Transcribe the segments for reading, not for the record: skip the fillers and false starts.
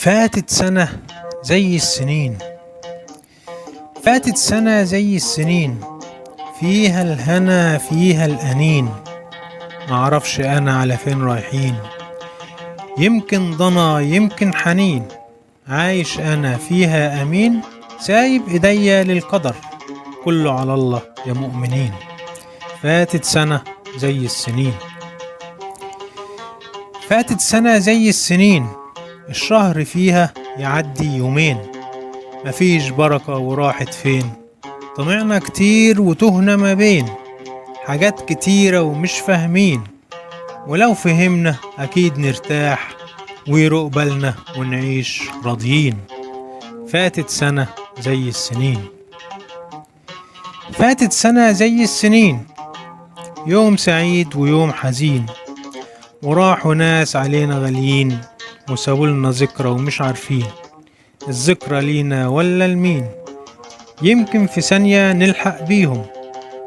فاتت سنة زي السنين. فاتت سنة زي السنين، فيها الهنا فيها الأنين. معرفش أنا على فين رايحين، يمكن ضنا يمكن حنين. عايش أنا فيها أمين، سايب إيديا للقدر، كله على الله يا مؤمنين. فاتت سنة زي السنين. فاتت سنة زي السنين، الشهر فيها يعدي يومين. مفيش بركة وراحت فين، طمعنا كتير وتهنا ما بين حاجات كتيرة ومش فاهمين. ولو فهمنا أكيد نرتاح ويروق بالنا ونعيش راضيين. فاتت سنة زي السنين. فاتت سنة زي السنين، يوم سعيد ويوم حزين. وراحوا ناس علينا غاليين، وسابولنا ذكرى ومش عارفين الذكرى لينا ولا لمين. يمكن في ثانية نلحق بيهم،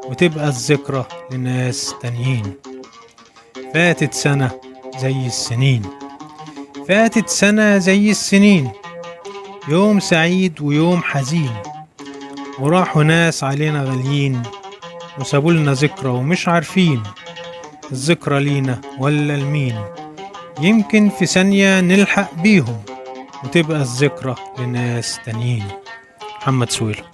وتبقى الذكرى لناس تانيين. فاتت سنة زي السنين. فاتت سنة زي السنين، يوم سعيد ويوم حزين. وراحوا ناس علينا غاليين، وسابولنا ذكرى ومش عارفين الذكرى لينا ولا لمين. يمكن في ثانية نلحق بيهم، وتبقى الذكرى لناس تانيين. محمد سويلم.